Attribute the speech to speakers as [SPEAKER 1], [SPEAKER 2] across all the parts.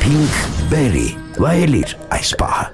[SPEAKER 1] Pink Berry, վայելիր այս պահը։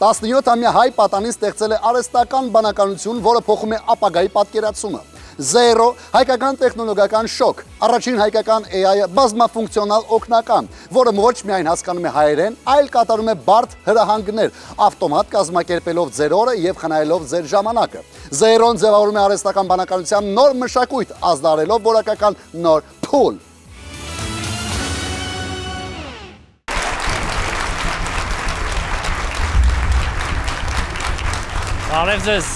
[SPEAKER 2] 17-ամյա հայ պատանին ստեղծել է արհեստական բանականություն, որը փոխում է ապագայի պատկերացումը։ 0 հայկական տեխնոլոգիական շոկ, առաջին հայկական AI-ը բազմաֆունկցիոնալ օգնական, որը ոչ միայն հասկանում է հայերեն, այլ կատարում է բարդ հրահանգներ, ավտոմատ կազմակերպելով ձեր օրը եւ խնայելով ձեր ժամանակը։ 0-ն ձևավորում է արհեստական բանականության նոր մշակույթ, ազդարելով որակական նոր փուլ։
[SPEAKER 3] Բարև ձեզ,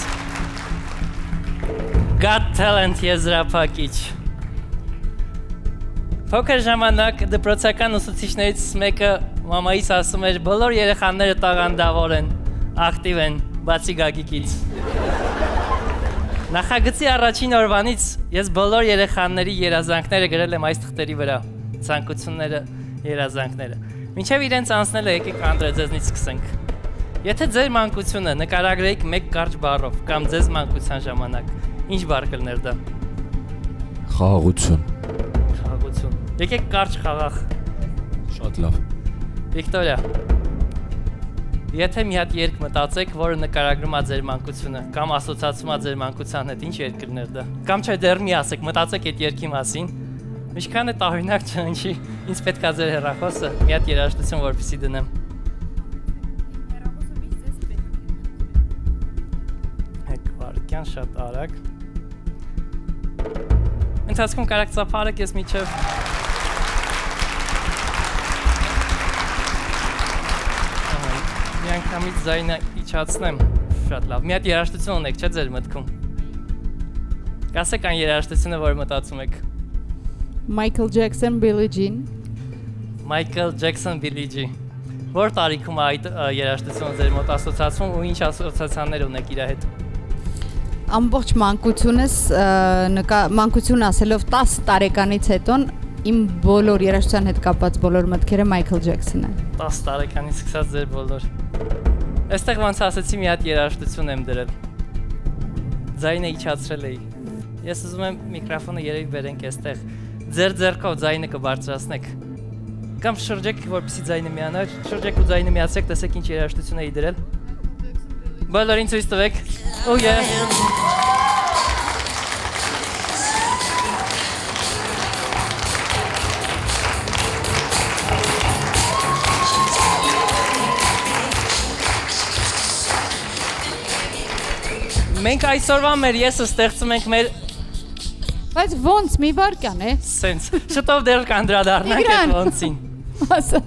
[SPEAKER 3] Got Talent եզրափակիչ։ Փոքր ժամանակ դպրոցական ուսուցիչներից մեկը մամայիս ասում էր, բոլոր երեխաները տաղանդավոր են, ակտիվ են, բացի Գագիկից։ Նախագծի առաջին օրվանից ես բոլոր երեխաների երազանքները գրել եմ այս թղթերի վրա, ցանկությունները, երազանքները։ Մինչև իրենց անցնելը եկեք Անդրե ձեզնից սկսենք։ Եթե ձեր մանկությունը նկարագրեիք մեկ կարճ բառով կամ ձեզ մանկության ժամանակ, ինչ բառ կլներ դա։
[SPEAKER 4] Խաղաղություն։
[SPEAKER 3] Խաղաղություն։ Եկեք կարճ խաղաղ։
[SPEAKER 4] Շատ լավ։
[SPEAKER 3] Վիկտորիա, եթե մի հատ երգ մտածեք, որը նկարագրում է ձեր մանկությունը կամ ասոցացում է ձեր մանկության հետ, ինչ երգ կլներ դա։ Կամ չէ, դեռ մի ասեք, մտածեք այդ երգի մասին։ Ինչքան է տարօրինակ չհնչի, ինձ պետք է ձեր հեռախոսը, մի հատ երաժշտություն որպեսզի դնեմ։ Վարկյան շատ արագ։ Ընթացքում կարաք ծափարեք ես միջև։ Մի անգամից ձայնը իջացնեմ, շատ լավ։ Մի հատ երաժշտություն ունեք, չէ՞ ձեր մտքում։ Կասեք այն երաժշտությունը, որ մտածում եք։
[SPEAKER 5] Michael Jackson, Billie Jean։
[SPEAKER 3] Michael Jackson, Billie Jean։ Որ տարիքում է այդ երաժշտությունը ձեր մոտ ասոցացվում ու ինչ ասոցացիաներ ունեք իր հետ։
[SPEAKER 5] Ամբողջ մանկությունս մանկություն ասելով 10 տարեկանից հետո իմ բոլոր երաժշտության հետ կապված բոլոր մտքերը Michael Jackson-ն են։
[SPEAKER 3] 10 տարեկանից սկսած ձեր բոլոր։ Այստեղ ոնց ասացի մի հատ երաժշտություն եմ դրել։ Ձայնը իջացրել էի։ Ես ուզում եմ միկրոֆոնը երևի բերենք այստեղ։ Ձեր ձեռքով ձայնը կբարձրացնեք։ Կամ շրջեք, որպեսզի ձայնը միանա, շրջեք ու ձայնը միացրեք, տեսեք ինչ երաժշտություն էի դրել։ Բոլորին ցույց տվեք։ Oh yeah. Մենք այսօրվա մեր եսը ստեղծում ենք մեր
[SPEAKER 5] Բայց ոնց մի վարկան է։
[SPEAKER 3] Սենց, շուտով դեռ կանդրադառնանք այդ ոնցին։
[SPEAKER 5] Ասա։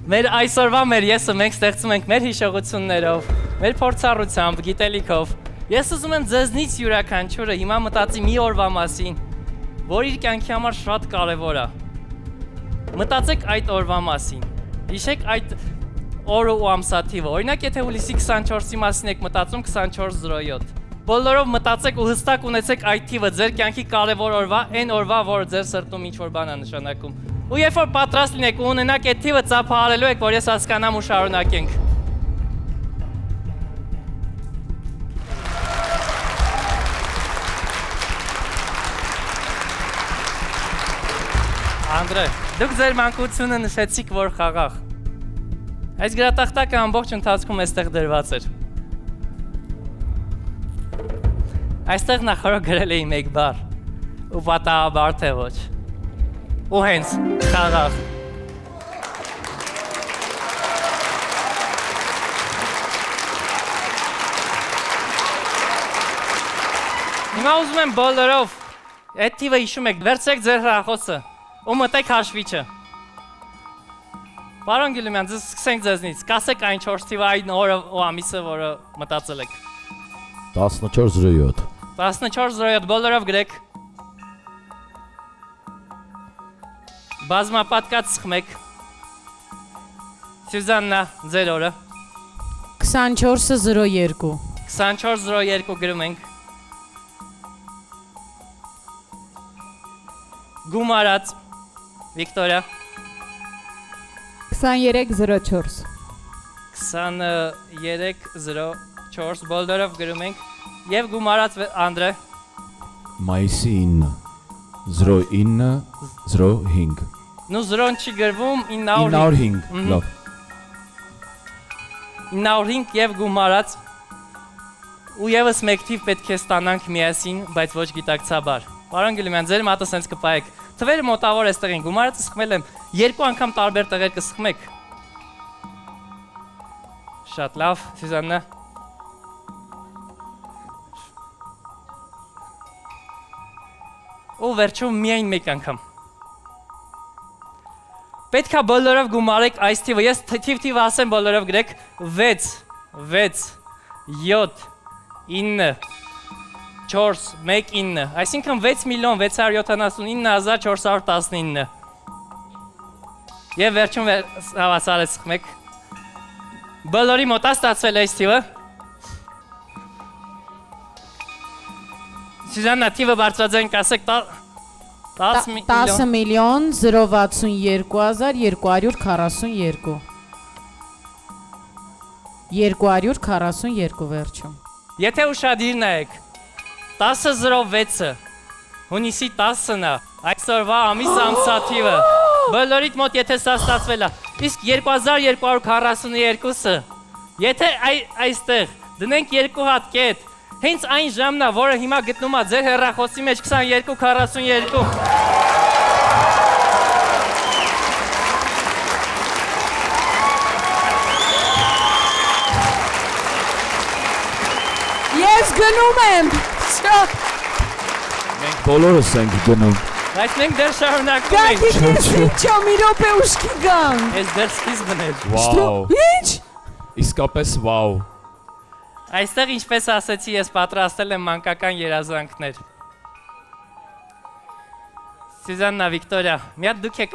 [SPEAKER 3] Մեր այսօրվա մեր եսը մենք ստեղծում ենք մեր հիշողություններով, մեր փորձառությամբ, գիտելիքով։ Ես ուզում եմ ձեզնից յուրաքանչյուրը հիմա մտածի մի օրվա մասին, որ իր կյանքի համար շատ կարևոր է։ Մտածեք այդ օրվա մասին։ Հիշեք այդ օրը ու ամսաթիվը։ Օրինակ, եթե հուլիսի 24-ի մասին եք մտածում 24:07։ Բոլորով մտածեք ու հստակ ունեցեք այդ թիվը ձեր կյանքի կարևոր օրվա, այն օրվա, որը ձեր սրտում ինչ-որ բան է նշանակում։ Ու երբ որ պատրաստ լինեք ու ունենաք այդ թիվը ծափահարելու եք, որ ես հասկանամ ու շարունակենք։ Անդրե, դուք ձեր մանկությունը նշեցիք, որ խաղաղ։ Այս գրատախտակը ամբողջ ընթացքում այստեղ դրված էր։ Այստեղ նախորդ գրել էի մեկ բառ, ու պատահաբար թե ոչ։ Ու հենց խաղաղ։ Հիմա ուզում եմ բոլորով այդ թիվը հիշում եք, վերցրեք ձեր հեռախոսը ու մտեք հաշվիչը։ Պարոն Գյուլիմյան, սկսենք ձեզնից, կասեք այն 4 թիվը այն օրը ու ամիսը, որը մտածել եք։
[SPEAKER 4] 14:07
[SPEAKER 3] 14:07 բոլորով գրեք։ Բազմապատկած սխմեք։ Սյուզաննա, ձեր օրը։
[SPEAKER 6] 24:02
[SPEAKER 3] 24:02 գրում ենք։ Գումարած, Վիկտորիա։
[SPEAKER 5] 23:04
[SPEAKER 3] 23:04 բոլորով գրում ենք եւ գումարած Անդրե
[SPEAKER 4] Մայիսի 9 09:05
[SPEAKER 3] նու 0-ն չի գրվում 905
[SPEAKER 4] 905 լավ
[SPEAKER 3] 905 եւ գումարած ու եւս մեկ թիվ պետք է ստանանք միասին, բայց ոչ գիտակցաբար։ Պարոն Գյուլիան, ձեր մատը սենց կպայեք։ Թվերը մոտավոր էստեղ են, գումարածը սխմել եմ, 2 անգամ տարբեր տեղեր կսխմեք։ Շատ լավ, Սյուզաննա։ Ու վերջում միայն մեկ անգամ։ Պետք է բոլորով գումարեք այս թիվը, ես թիվ ասեմ բոլորով գրեք 6, 6, 7, 9, 4, 1, 9, այսինքն 6,679,419 և վերջում հավասար է սխմեք, բոլորի մոտա ստացվել է այս թիվը, Սյուզաննա թիվը բարձրաձայն կասեք 10
[SPEAKER 6] միլիոն 062,242 242 վերջում
[SPEAKER 3] Եթե ուշադիր նայեք, 10.06-ը, հունիսի 10-ն է, այսօրվա ամիս ամսաթիվը, բոլորիդ մոտ եթե սա ստացվել է, իսկ 2242-ը, եթե այստեղ դնենք 2 հատ կետ, հենց այն ժամն է, որը հիմա գտնում է ձեր հեռախոսի մեջ 2242
[SPEAKER 6] Ես գնում եմ
[SPEAKER 4] Մենք բոլորս ենք գնում։
[SPEAKER 3] Բայց մենք դեր շարունակում ենք
[SPEAKER 6] Ինչո մի րոպե ուշքի գան
[SPEAKER 3] Ես դեր սկիզբն էր
[SPEAKER 4] Վաու։
[SPEAKER 6] Ինչ
[SPEAKER 4] Իսկապես վաու։
[SPEAKER 3] Այստեղ ինչպես ասեցի ես պատրաստել եմ մանկական երազանքներ Սյուզաննա, Վիկտորիա, մի հատ դուք եք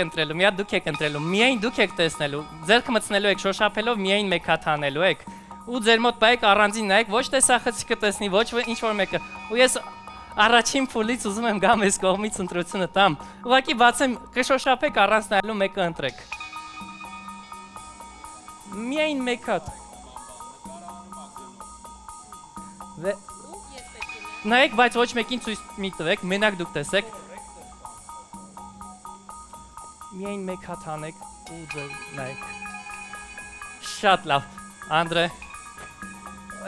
[SPEAKER 3] ընտրելու, միայն դուք եք տեսնելու, ձերքը մտցնելու եք շոշափելով, միայն մեկ հատ հանելու եք ու ձեր մոտ բայեք առանձին նայեք, ոչ թե սախեցիկը տեսնի, ոչ ինչ-որ մեկը ու ես առաջին փուլից ուզում եմ գամ ես կողմից ընտրությունը տամ ուղղակի բացեմ, կշոշափեք առանց նայելու մեկը ընտրեք միայն մեկ հատ նայեք, բայց ոչ մեկին ցույց մի տվեք, մենակ դուք տեսեք միայն մեկ հատ հանեք ու ձեր նայեք շատ լավ, Անդրե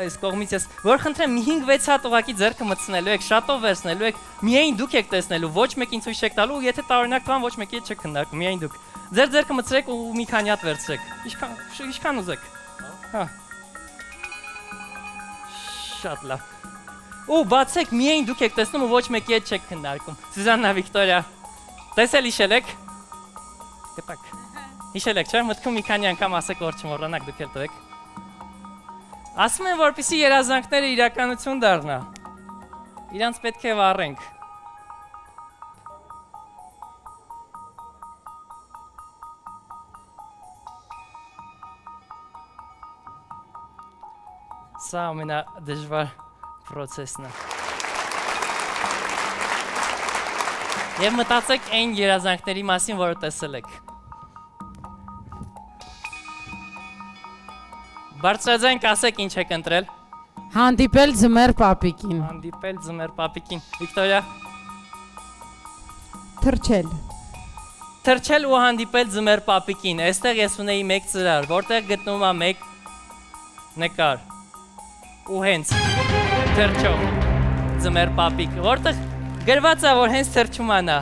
[SPEAKER 3] այս կողմից ես, որ խնդրեմ 5-6 հատ ուղղակի ձեռքը մտցնելու եք, շատով վերցնելու եք, միայն դուք եք տեսնելու, ոչ մեկին ցույց չեք տալու, եթե տարօրինակ բան ոչ մեկի հետ չեք քննարկում, միայն դուք։ Ձեր ձեռքը մտցրեք ու մի քանի հատ վերցրեք։ Ինչքան ուզեք։ Հա։ Շատ լավ։ Ու բացեք, միայն դուք եք տեսնում ու ոչ մեկի հետ չեք քննարկում։ Սյուզաննա, Վիկտորիա, տեսել հիշել եք։ Գտակ։ Հիշել եք, չէ՞, մտքում մի քանի անգամ ասեք, որ չմոռանաք, դուք էլ տվեք։ Ասում են, որպեսզի երազանքները իրականություն դառնա։ Իրանց պետք է վառենք։ Սա ամենադժվար պրոցեսն է։ Եվ մտածեք այն երազանքների մասին, որը տեսել եք։ Բարձրաձայն կասեք ինչ եք ընտրել։
[SPEAKER 6] Հանդիպել ձմեր պապիկին
[SPEAKER 3] Հանդիպել ձմեր պապիկին։ Վիկտորիա։
[SPEAKER 5] Թրջել
[SPEAKER 3] Թրջել ու հանդիպել ձմեր պապիկին։ Այստեղ ես ունեի մեկ ծրար, որտեղ գտնվում է մեկ նկար։ Ու հենց թրջող ձմեր պապիկ, որտեղ գրված է, որ հենց թրջում է նա։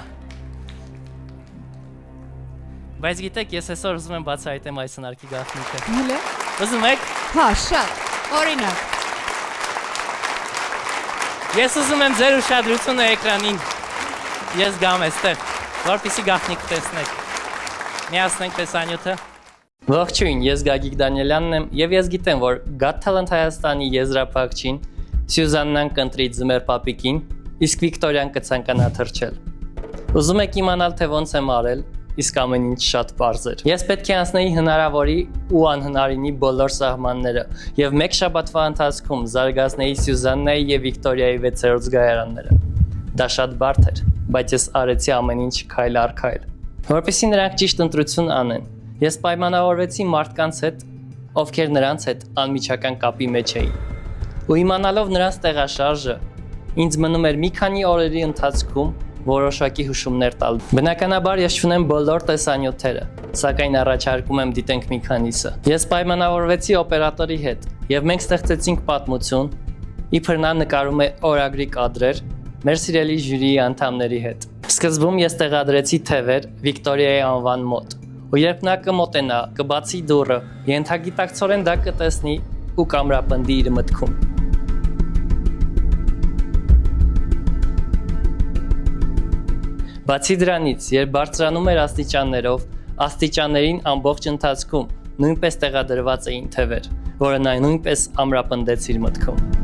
[SPEAKER 3] Բայց գիտեք, ես այսօր ուզում եմ բացահայտեմ այս հնարքի գաղտնիքը։
[SPEAKER 5] Հələ
[SPEAKER 3] Ուզում եք։
[SPEAKER 5] Հա, շատ օրինակ
[SPEAKER 3] Ես ուզում եմ ձեր ուշադրությունը էկրանին։ Ես գամ այստեղ, որպեսզի գաղտնիքը տեսնեք։ Միացնենք տեսանյութը։ Ողջույն, ես Գագիկ Դանիելյանն եմ եւ ես գիտեմ, որ Got Talent Հայաստանի եզրափակչին Սյուզաննան կընտրի ձմեր պապիկին, իսկ Վիկտորիան կցանկանա թրջել։ Ուզում եք իմանալ, թե ոնց եմ արել, իսկ ամեն ինչ շատ պարզ էր։ Ես պետք է անցնեի հնարավորի ու անհնարինի բոլոր սահմանները եւ մեկ շաբաթվա ընթացքում զարգացնեի Սյուզաննայի եւ Վիկտորիայի 6-րդ զգայարանները։ Դա շատ բարդ էր, բայց ես արեցի ամեն ինչ քայլ առ քայլ։ Որպեսզի նրանք ճիշտ ընտրություն անեն, ես պայմանավորվեցի մարդկանց հետ, ովքեր նրանց հետ անմիջական կապի մեջ էին։ Ու իմանալով նրանց տեղաշարժը, ինձ մնում էր մի քանի օրերի ընթացքում որոշակի հուշումներ տալ։ Բնականաբար ես չունեմ բոլոր տեսանյութերը, սակայն առաջարկում եմ դիտենք մի քանիսը։ Ես պայմանավորվեցի օպերատորի հետ, եւ մենք ստեղծեցինք պատմություն, իբր նա նկարում է օրագրի կադրեր մեր սիրելի ժյուրիի անդամների հետ։ Սկզբում ես տեղադրեցի թևեր Վիկտորիայի անվան մոտ, ու երբ նա կմոտենա, կբացի դուռը, ենթագիտակցորեն դա կտեսնի ու կամրապնդի իր մտքում։ Բացի դրանից, երբ բարձրանում էր աստիճաններով, աստիճաններին ամբողջ ընթացքում նույնպես տեղադրված էին թևեր, որը նա նույնպես ամրապնդեց իր մտքում։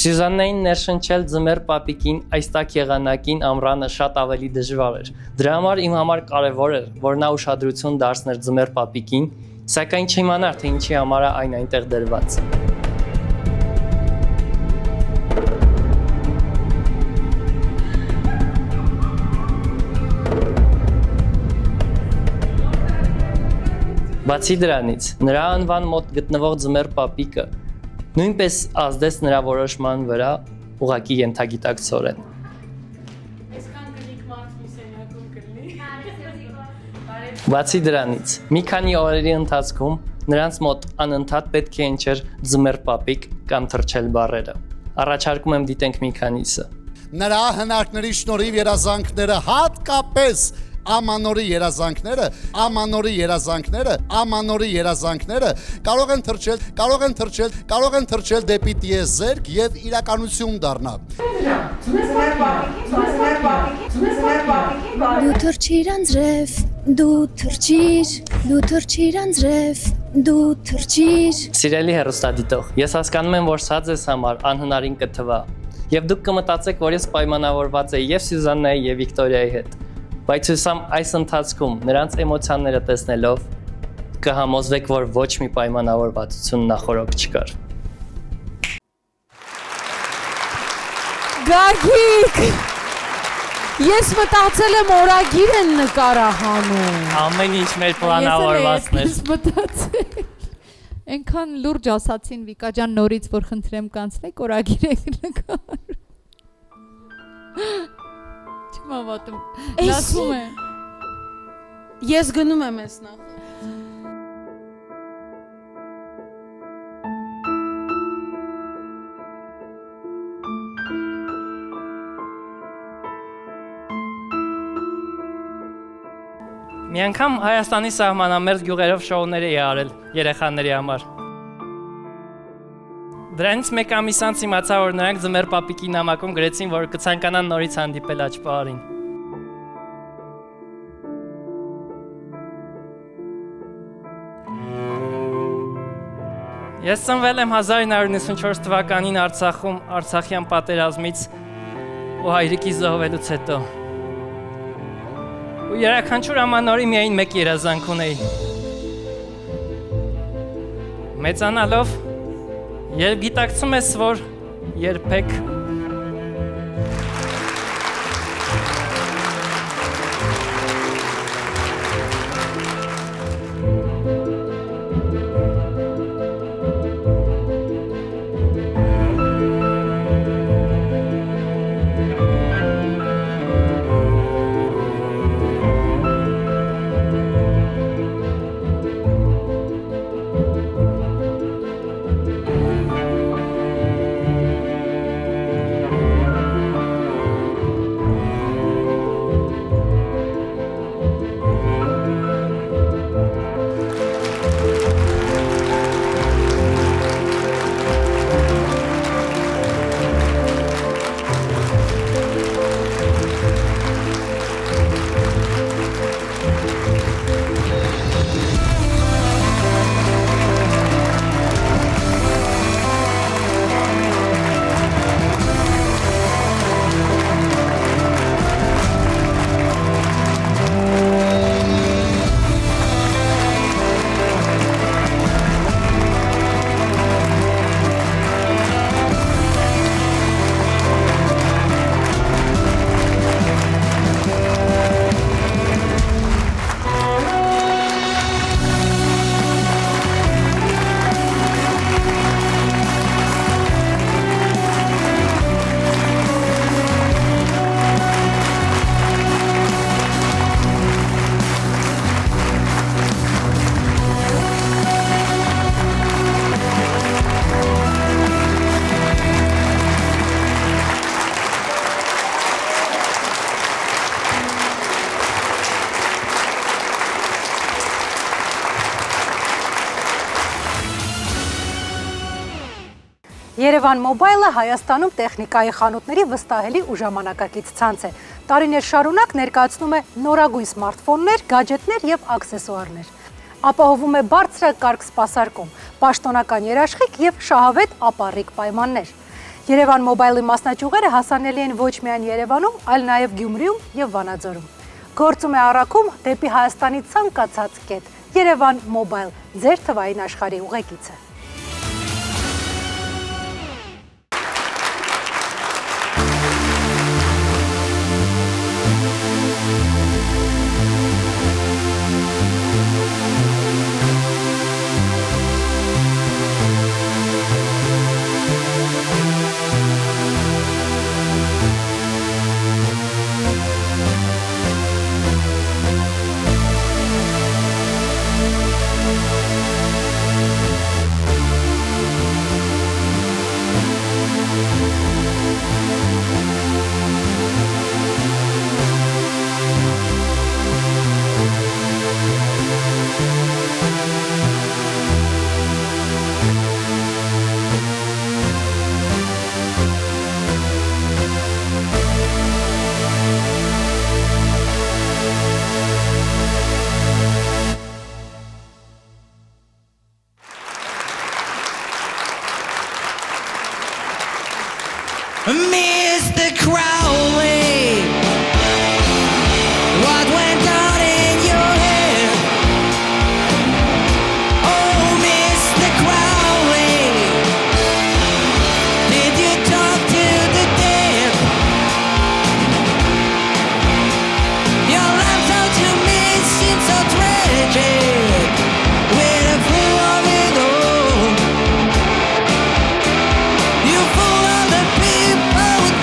[SPEAKER 3] Սյուզաննային ներշնչել ձմեռ պապիկին այս տաք եղանակին ամռանը շատ ավելի դժվար էր։ Դրա համար իմ համար կարևոր էր, որ նա ուշադրություն դարձներ ձմեռ պապիկին, սակայն չիմանար, թե ինչի համար է այն այնտեղ դրված։ Բացի դրանից, նրա անվան մոտ գտնվող ձմեռ պապիկը նույնպես ազդեց նրա որոշման վրա ուղղակի ենթագիտակցորեն։ Բացի դրանից, մի քանի օրերի ընթացքում նրանց մոտ անընդհատ պետք է հնչեր ձմեռ պապիկ կամ թռչել բառերը։ Առաջարկում եմ դիտենք մի քանիսը։
[SPEAKER 2] Նրա հնարքների շնորհիվ երազանքները հատկապես ամանորի երազանքները կարող են թռչել դեպի տիեզերք եւ իրականություն դառնալ։
[SPEAKER 7] Դու թռչիր անձրև, դու թռչիր անձրև, դու թռչիր։
[SPEAKER 3] Սիրելի հեռուստադիտող, ես հասկանում եմ, որ սա ձեզ համար անհնարին կթվա, եւ դուք կմտածեք, որ ես պայմանավորված եմ եւ Սյուզաննայի եւ Վիկտորիայի հետ։ Բայց հուսամ այս ընթացքում նրանց էմոցիաները տեսնելով կհամոզվեք, որ ոչ մի պայմանավորվածություն նախորոք չկար։
[SPEAKER 6] Գագիկ, ես մտածել եմ օրագիր են նկարահանում։
[SPEAKER 3] Ամեն ինչ մեր պլանավորվածն էր։
[SPEAKER 5] Ես մտածել։ Այնքան լուրջ ասացին Վիկա ջան նորից, որ խնդրեմ կանցնեք օրագիր եք նկար։ Մավատում։ Լացում է։
[SPEAKER 6] Ես գնում եմ ես նախ։
[SPEAKER 3] Մի անգամ Հայաստանի սահմանամերձ գյուղերով շոուներ էի արել երեխաների համար։ Դրանից մեկ ամիս անց իմացա, որ նրանք ձմեռ պապիկի նամակում գրեցին, որ կցանկանան նորից հանդիպել աճպարին։ Ես ծնվել եմ 1994 թվականին Արցախում, Արցախյան պատերազմից ու հայրիկի զոհվելուց հետո։ Ու յուրաքանչյուր ամանորի միայն մեկ երազանք ունեի։ Մեծանալով երբ գիտակցում ես, որ երբեք
[SPEAKER 8] Երևան Մոբայլը Հայաստանում տեխնիկայի խանութների վստահելի ու ժամանակակից ցանց է։ Տարիներ շարունակ ներկայացնում է նորագույն սմարթֆոններ, գadgetներ եւ աքսեսուարներ։ Ապահովում է բարձրակարգ սպասարկում, պաշտոնական երաշխիք եւ շահավետ ապառիկ պայմաններ։ Երևան Մոբայլի մասնաճյուղերը հասանելի են ոչ միայն Երևանում, այլ նաեւ Գյումրիում եւ Վանաձորում։ Գործում է առաքում դեպի Հայաստանի ցանկացած կետ։ Երևան Մոբայլ, ձեր թվային աշխարհի ուղեկիցը։
[SPEAKER 9] Mr. Crowley, what went on in your head? Oh, Mr. Crowley, did you talk to the dead? Your life out to me seems so tragic, with a fool of it all. You fool of the people.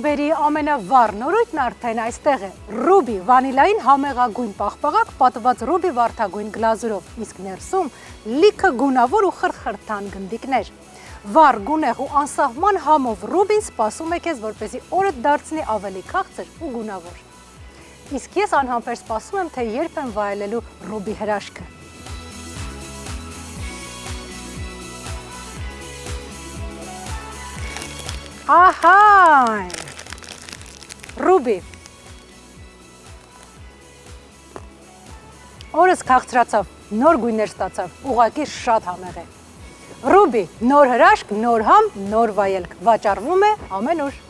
[SPEAKER 8] բերի ամենավառ նորույթն արդեն այստեղ է։ Ռուբի վանիլային համեղագույն պաղպաղակ պատված ռուբի վարդագույն գլազուրով, իսկ ներսում լիքը գունավոր ու խրթխրթան գնդիկներ։ Վառ, գունեղ ու անսահման համով ռուբին սպասում է քեզ, որպեսզի օրդ դարձնի ավելի քաղցր ու գունավոր։ Իսկ ես անհամբեր սպասում եմ, թե երբ եմ վայելելու ռուբի հրաշքը։ Ահա, ռուբի, օրս քաղցրացավ, նոր գույներ ստացավ, ուղղակի շատ համեղ է։ Ռուբի, նոր հրաշք, նոր համ, նոր վայելք, վաճառվում է ամենուր։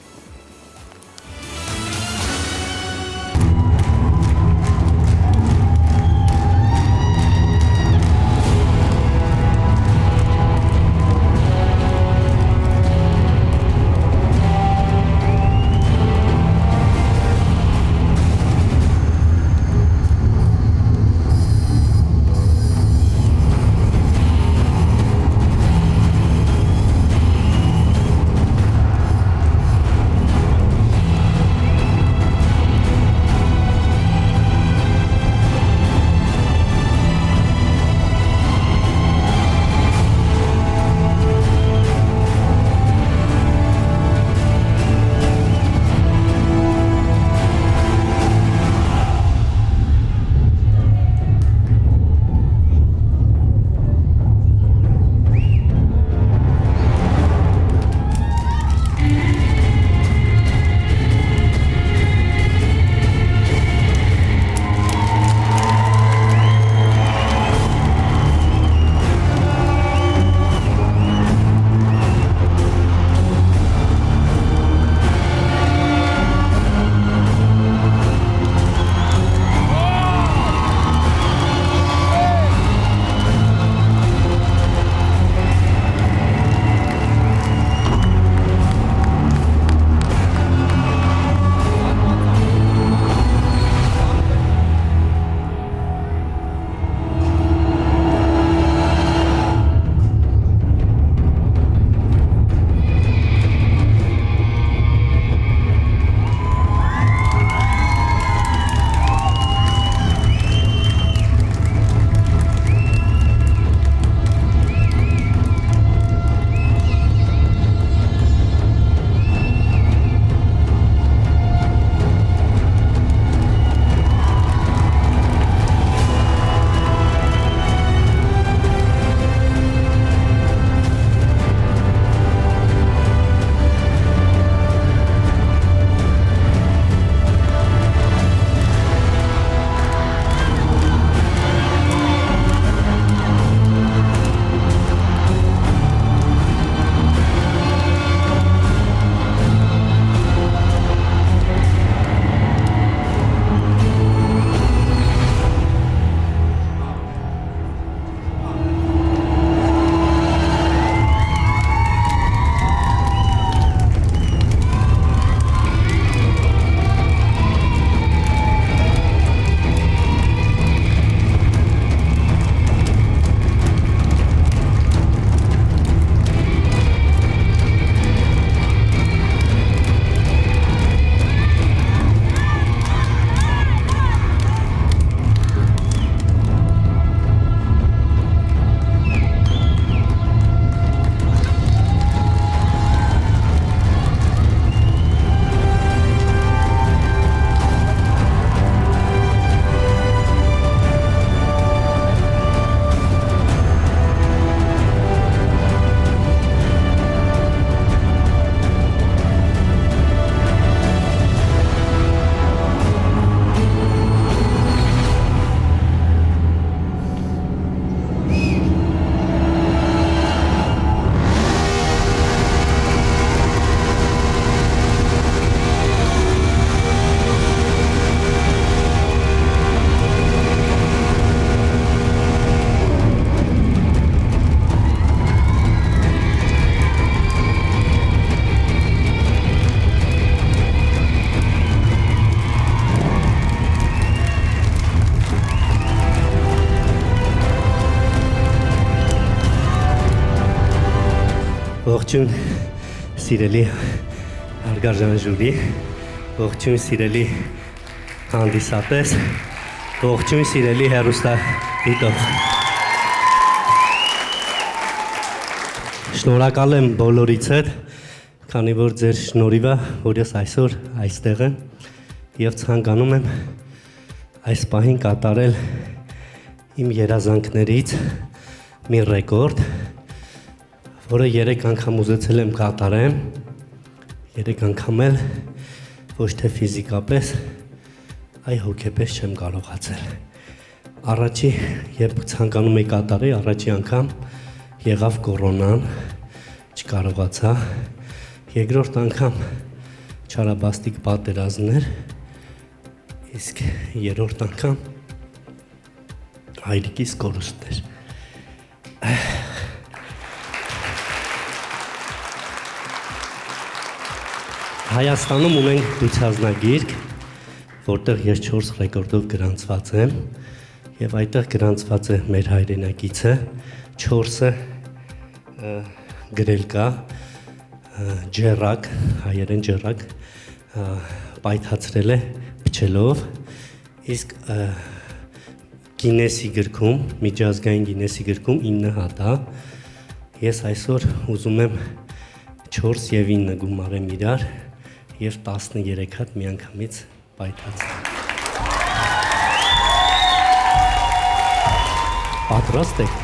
[SPEAKER 10] Ողջույն, սիրելի Հարգարժան ժյուրի, ողջույն սիրելի հանդիսատես, ողջույն սիրելի հեռուստադիտող։ Շնորհակալ եմ բոլորից հետ, քանի որ ձեր շնորհիվ է, որ ես այսօր այստեղ եմ եւ ցանկանում եմ այս պահին կատարել իմ երազանքներից մի ռեկորդ, որը 3 անգամ ուզեցել եմ կատարեմ, 3 անգամ էլ ոչ թե ֆիզիկապես, այ հոգեպես չեմ կարողացել։ Առաջի, երբ ցանկանում եի կատարել, առաջի անգամ եղավ կորոնան, չկարողացա, երկրորդ անգամ չարաբաստիկ պատերազմներ, իսկ երրորդ անգամ հայրիկիս կորուստներ։ Հայաստանում ունենք դուցազնագիրք, որտեղ ես 4 ռեկորդով գրանցված եմ, եւ այդտեղ գրանցված է մեր հայրենակիցը, 4-ը գրել կա, ջեռակ, հայերեն ջեռակ, պայթացրել է փչելով, իսկ Գինեսի գրքում, միջազգային Գինեսի գրքում 9 հատ է, ես այսօր ուզում եմ 4 եւ 9 գումարեմ իրար եւ 13 հատ միանգամից պայթացնել։ Պատրաստ եք։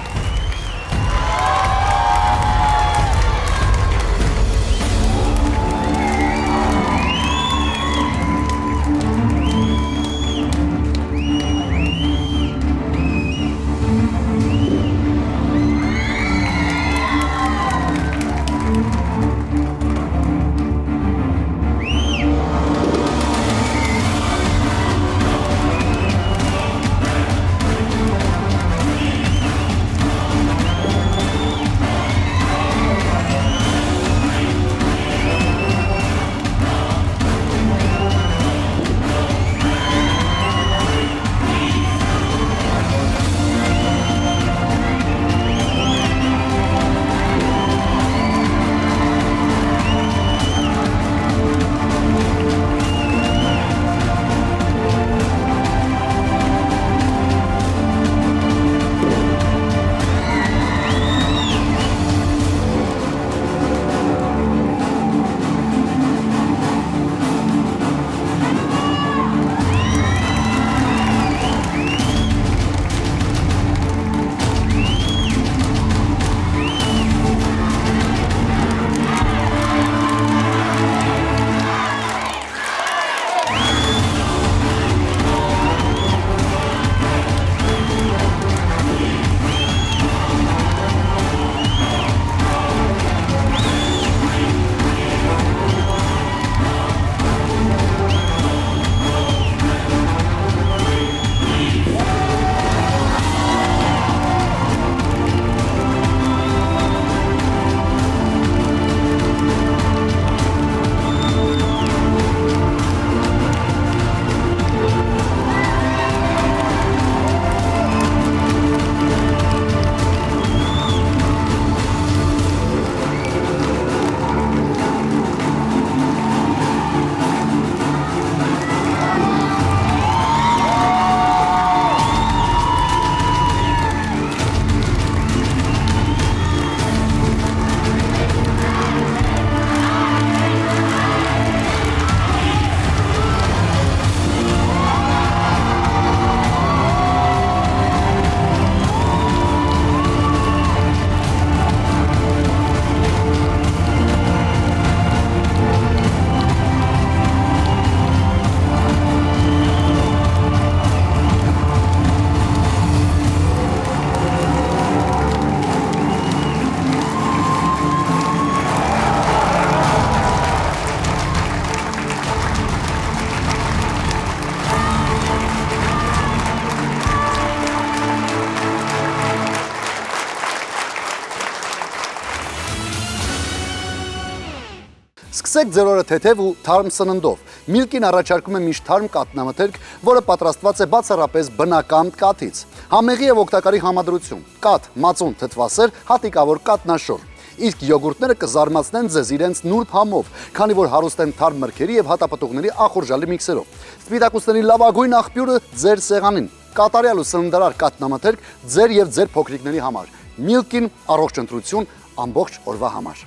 [SPEAKER 2] Սկսեք ձեր օրը թեթև ու թարմ սննդով։ Միլկին առաջարկում է միշտ թարմ կաթնամթերք, որը պատրաստված է բացառապես բնական կաթից։ Համեղի եւ օգտակարի համադրություն՝ կաթ, մածուն, թթվասեր, հատիկավոր կաթնաշոր։ իսկ յոգուրտները կզարմացնեն ձեզ իրենց նուրբ համով, քանի որ հարուստ են թարմ մրգերի եւ հատապտուղների ախորժալի միքսերով։ Սպիտակուցների լավագույն աղբյուրը ձեր սեղանին։ Կատարյալ ու սննդարար կաթնամթերք ձեր եւ ձեր փոքրիկների համար։ Milk-ին առողջ ընտրություն ամբողջ օրվա համար։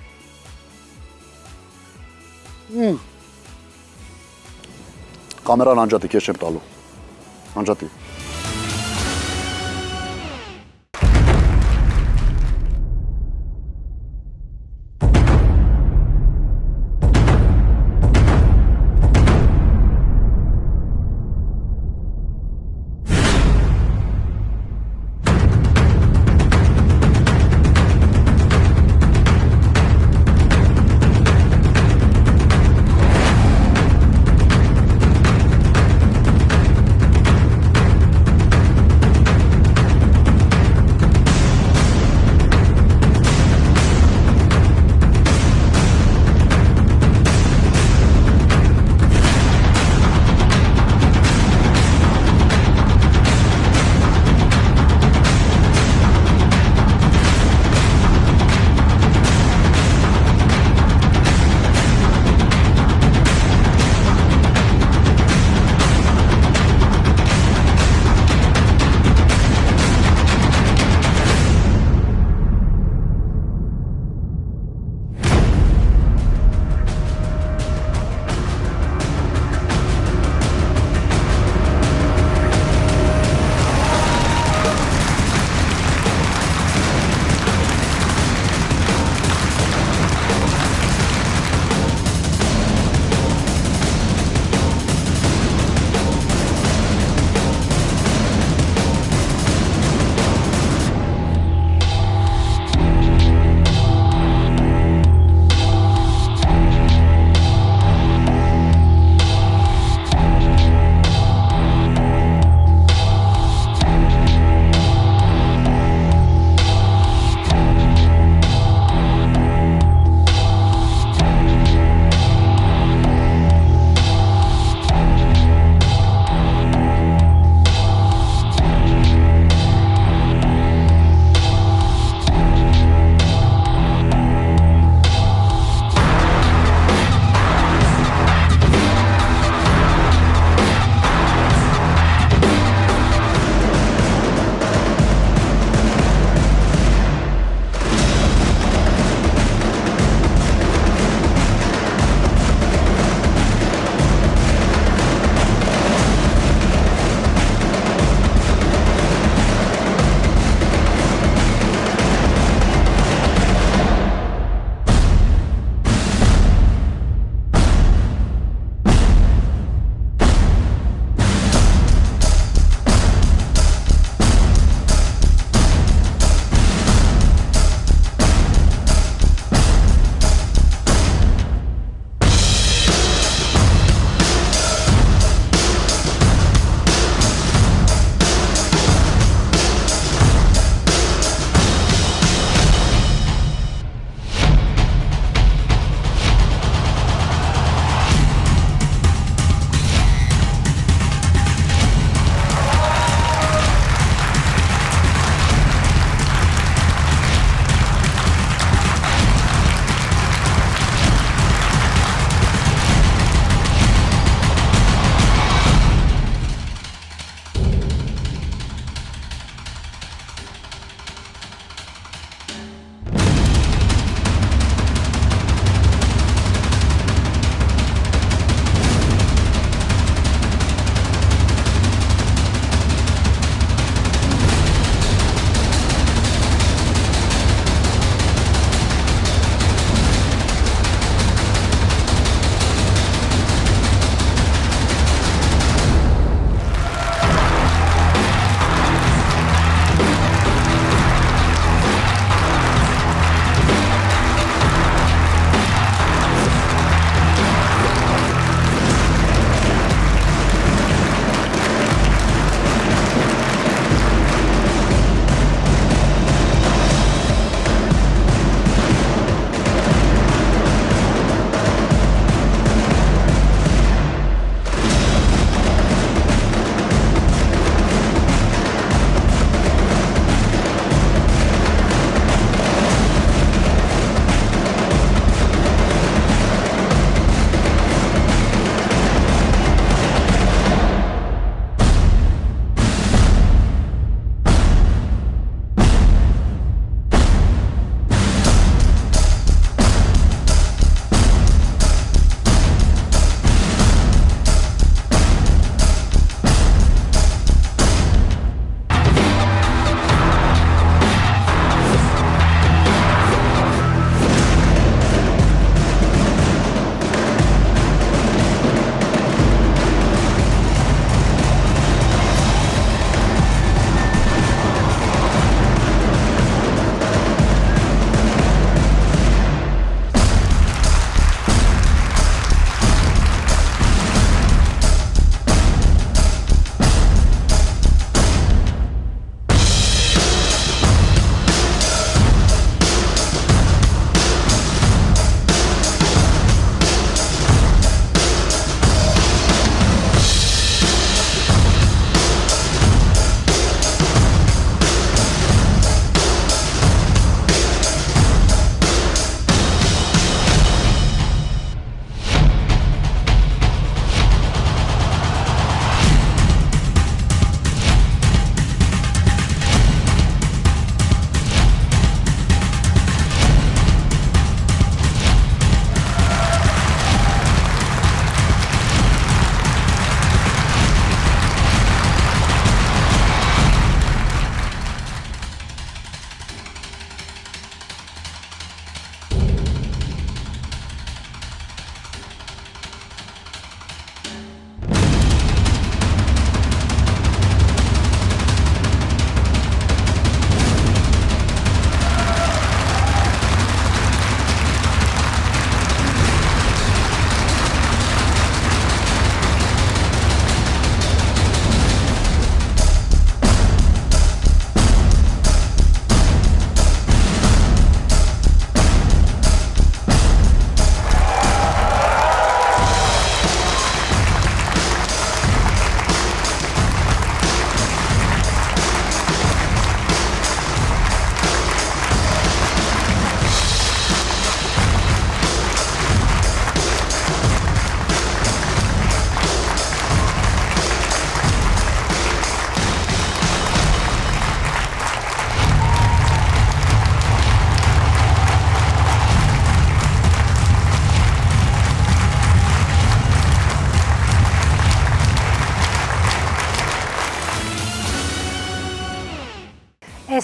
[SPEAKER 2] Կամերան անջատի, քեզ չեմ տալու։ Անջատի։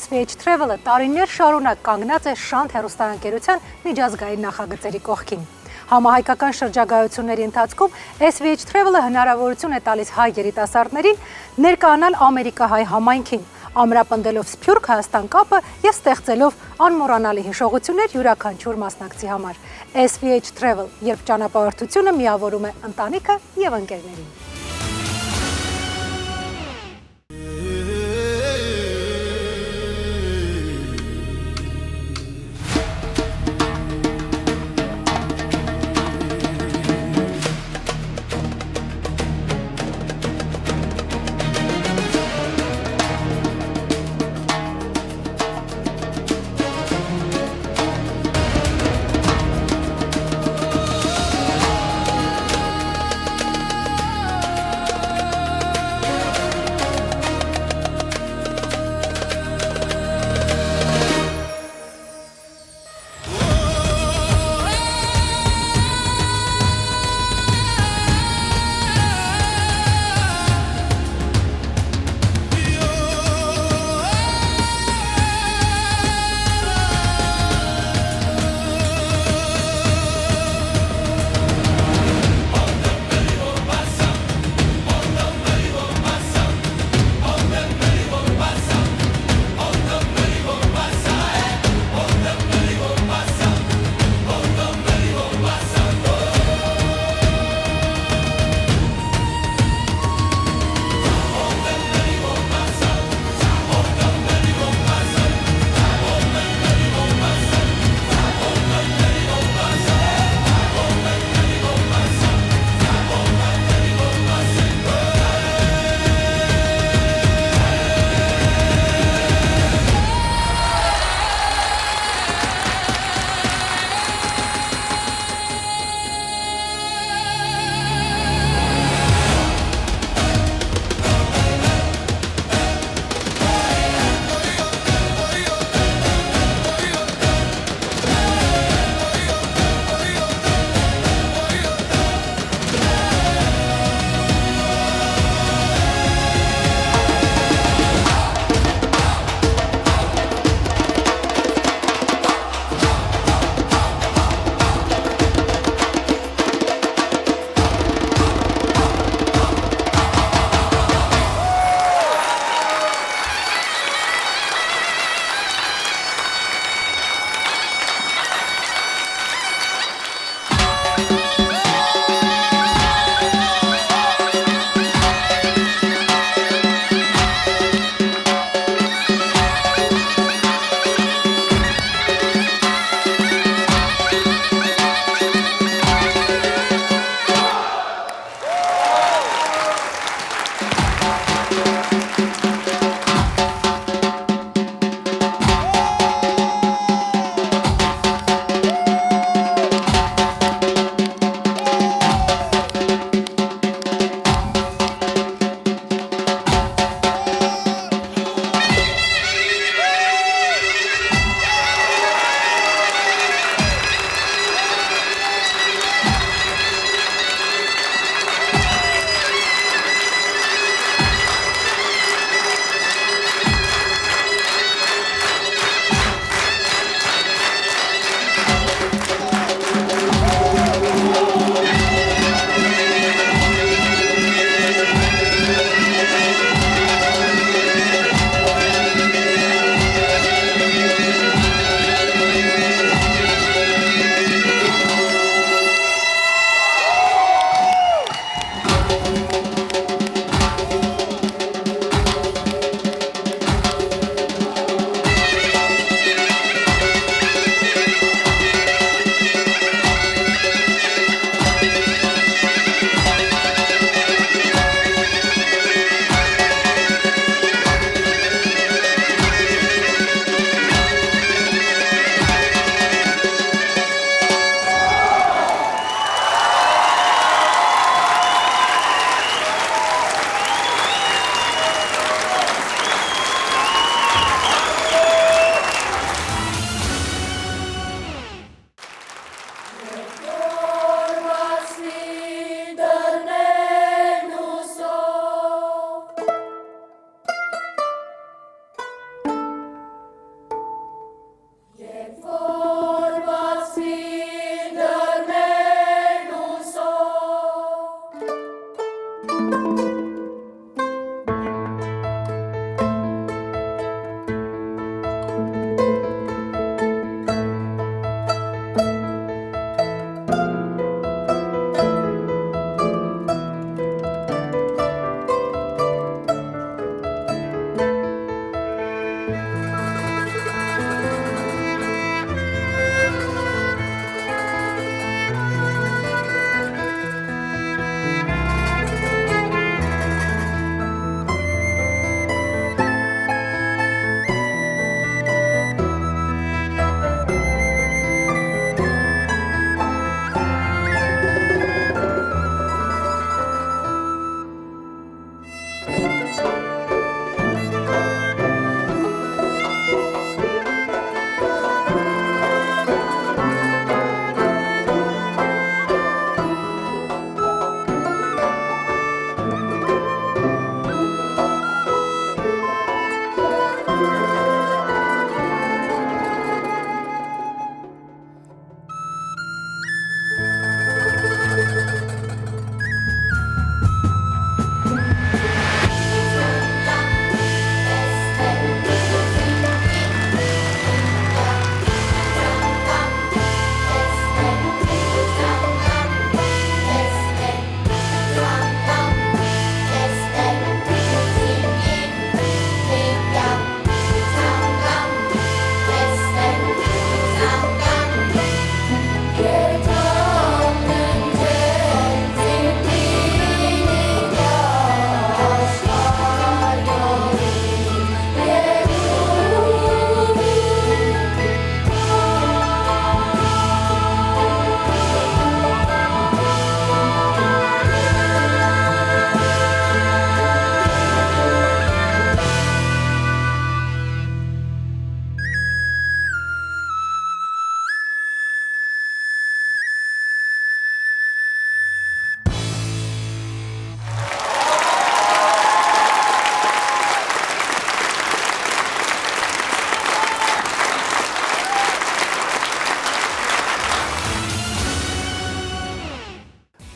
[SPEAKER 8] SVH Travel-ը տարիներ շարունակ կանգնած է Շանթ հեռուստաընկերության միջազգային նախագծերի կողքին։ Համահայկական շրջագայությունների ընթացքում SVH Travel-ը հնարավորություն է տալիս հայ երիտասարդներին ներկայանալ ամերիկահայ համայնքին, ամրապնդելով Սփյուռք Հայաստան կապը եւ ստեղծելով անմոռանալի հիշողություններ յուրաքանչյուր մասնակցի համար։ SVH Travel, երբ ճանապարհորդությունը միավորում է ընտանիքը եւ ընկերներին։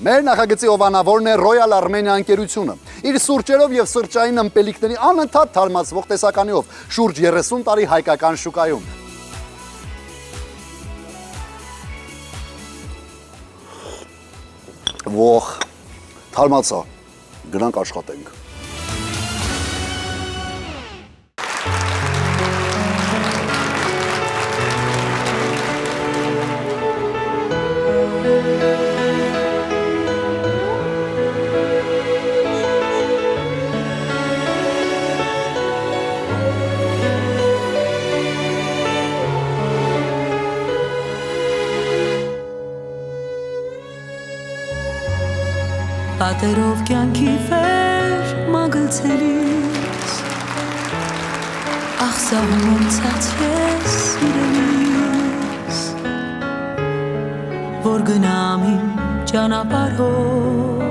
[SPEAKER 2] Մեր նախագծի ովանավորն է Royal Armenia ընկերությունը։ Իր սուրճերով եւ սրճային ըմպելիքների անընդհատ թարմացվող տեսականիով շուրջ 30 տարի հայկական շուկայում։ Ողջ թարմացա, գնանք աշխատենք։
[SPEAKER 9] Պատերով կյանքի վեր մագլցելիս Ախսահում ոնցած ես իրենիս Որ գնամ իմ ճանապարհով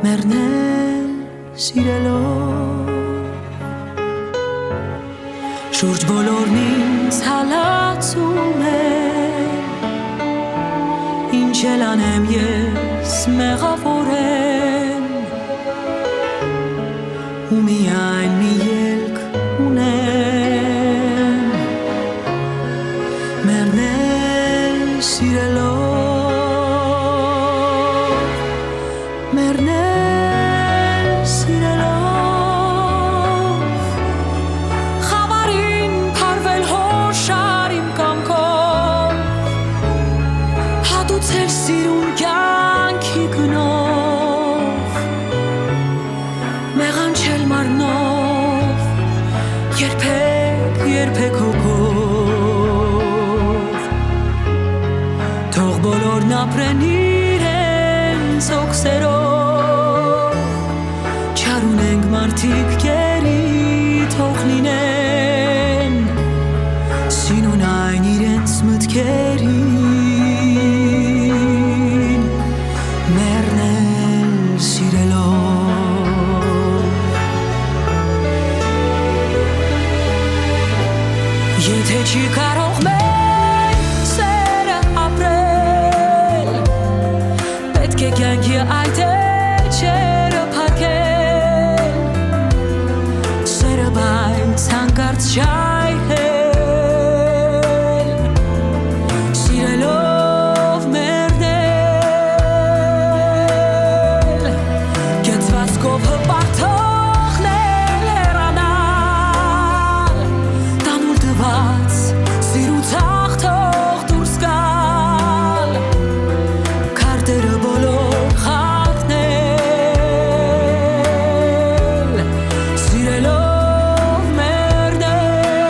[SPEAKER 9] Մեռնել սիրելով Շուրջ բոլորն ինձ հալածում են Ինչ էլ անեմ ես մեղավոր եմ ու միայն մի ելք ունեմ մեռնել սիրելով մեռնել սիրելով խավարին փարվել հոշար իմ կամքով Հատուցել սիրուն կյանքի գնով Մեղանչել մարնով երբեք հոգով Թող բոլորն ապրեն իրենց հոգսերով Չար ունենք մարդիկ գերի թող լինեն Սինուն այն իրենց մտքերի Եթե չի կարող մեր սերը ապրել Պետք է կյանքի այդ էջերը փակել Շերը բայց հանկարծ շայհել Սիրելով մերնել Կեցվածքով հպարտողնել հեռանալ Տանուլ տված սիրուց հաղթող դուրս գալ Քարտերը բոլոր խախտնել Սիրելով մերնել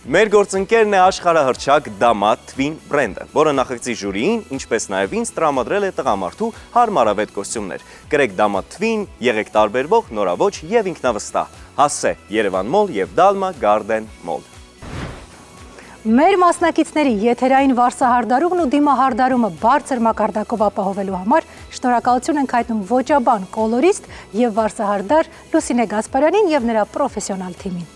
[SPEAKER 11] Մեր գործընկերն է աշխարհահռչակ Դամա Twin բրենդը, որը նախագծի ժյուրիին, ինչպես նաև ինձ տրամադրել է տղամարդու հարմարավետ կոստյումներ։ Գրեք Դամա Twin, եղեք տարբերվող, նորավոճ եւ ինքնավստահ։ Հասե Երևան Մոլ եւ Դալմա Garden Mall։
[SPEAKER 8] Մեր մասնակիցների եթերային վարսահարդարումն ու դիմահարդարումը բարձր մակարդակով ապահովելու համար շնորհակալություն ենք հայտնում ոճաբան, կոլորիստ եւ վարսահարդար Լուսինե Գասպարյանին եւ նրա պրոֆեսիոնալ թիմին։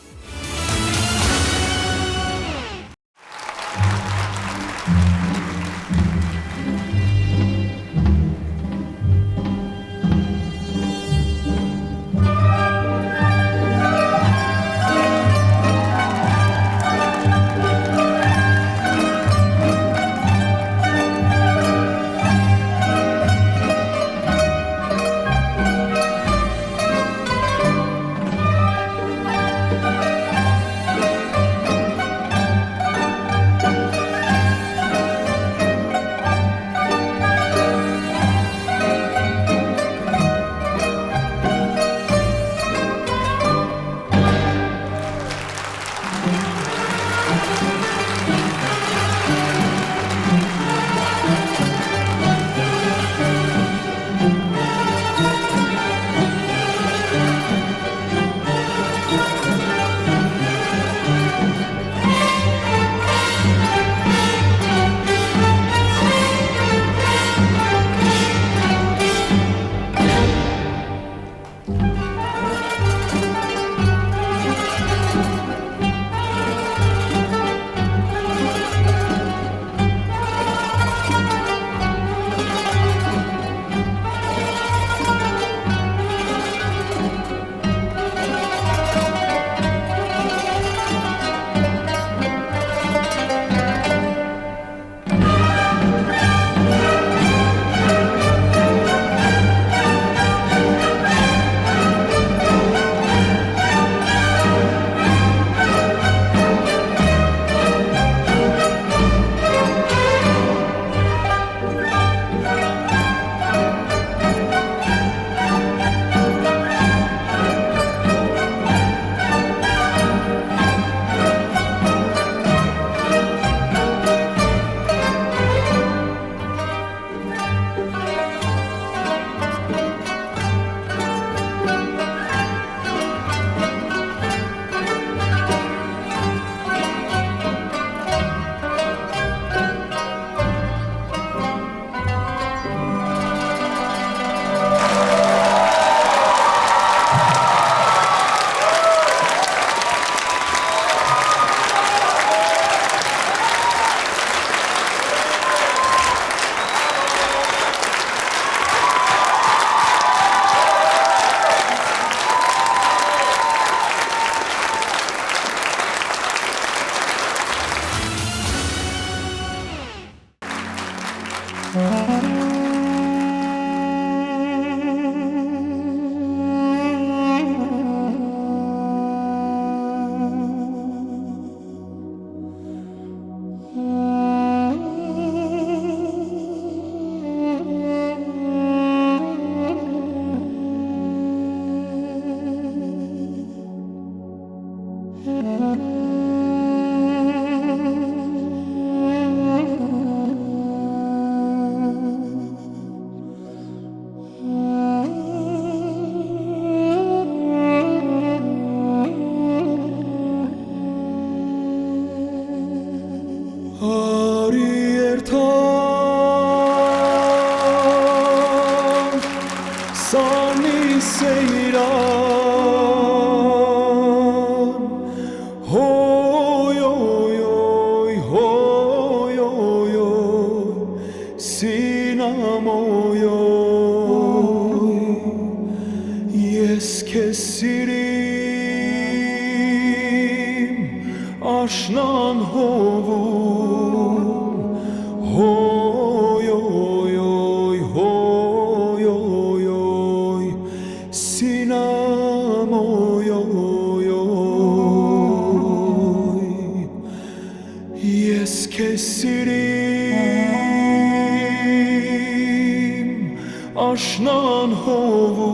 [SPEAKER 12] Ashnan hovun,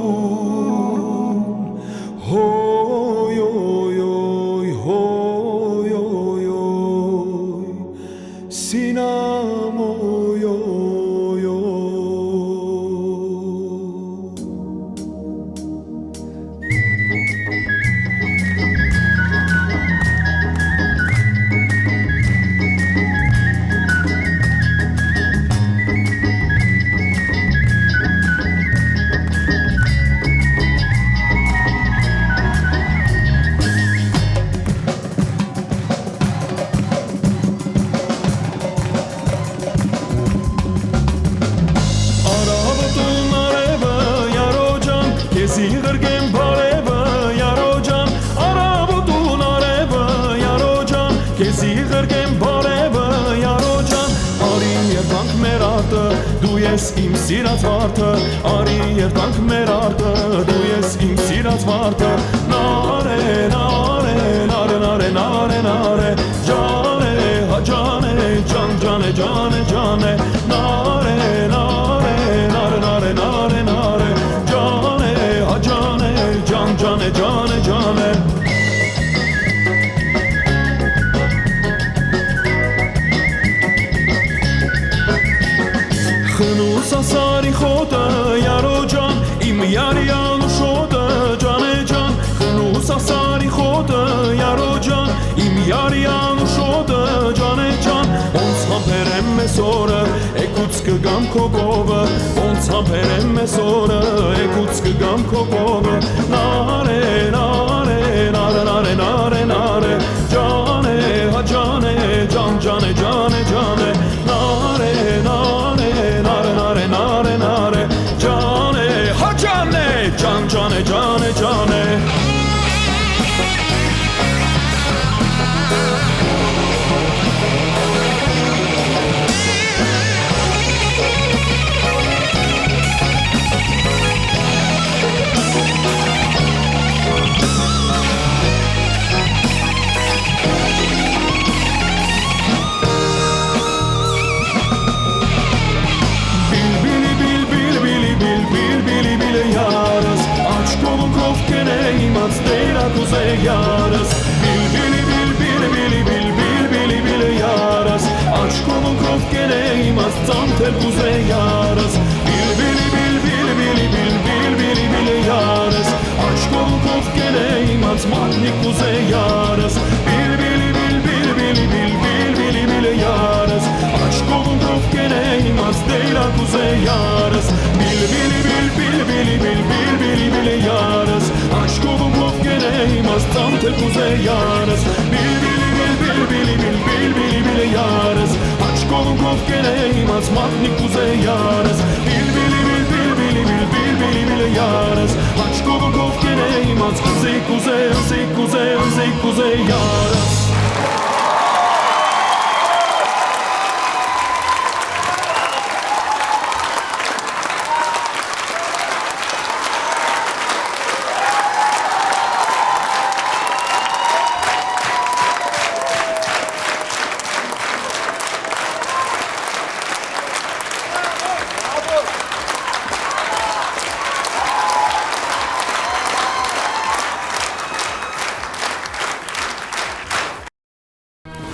[SPEAKER 12] hoy, hoy, hoy, hoy, Sinamoyo. Զիղրգեմ բարևը յարոջան արաբոտուն արևը յարոջան քեզի ղրգեմ բարևը յարոջան արի երբանք մեր արտը դու ես իմ սիրած վարդը արի երբանք մեր արտը դու ես իմ սիրած վարդը նարե նարե նարե նարե նարե նարե ջանե հա ջանե ջան ջանե ջանե ջանե նարե նարե նարե նարե նարե նարե Jane, Jane, Jane Խնուս ասարի խոտը, յարո ջան, իմ յարյան ու շոտը, ջանե ջան Խնուս ասարի խոտը, յարո ջան, իմ յարյան ու շոտը, ջանե ջան Ոնց համբերեմ մեզ օրը, էկուց կգամ քո կովը Ոնց համբերեմ մեզ օրը, էկուց կգամ քո կովը Նարե, նարե, նարե, նարե, նարե, նարե Ջանե, հա ջանե, ջան, ջանե, ջանե, ջանե Նարե, նարե, նարե, նարե, նարե, նարե Ջանե, հա ջանե, ջան, ջանե, ջանե, ջանե Կուզե յարս Բիլ բիլի բիլ բիլի բիլ բիլ բիլի բիլի յարս Աչքովն քով կենե իմաց ծանթել կուզե յարս Բիլ բիլի բիլ բիլի բիլ բիլի բիլի յարս Աչքովն քով կենե իմաց մատնի կուզե յարս Բիլ բիլի բիլ բիլի բիլի յարս Աչքովն քով կենե իմաց դեյլա կուզե յարս Բիլ բիլի բիլի յարս Աչքովն քով կենե իմաց ծանթել կուզե յարս Բիլ բիլի յարս Աչքովն քով կենե իմաց մատնի կուզե յարս Բիլ բիլի յարս Աչքովն քով կենե իմաց կուզե յարս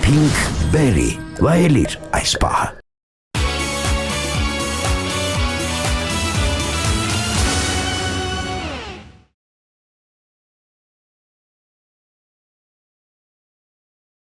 [SPEAKER 1] Pink Berry, վայելիր այս պահը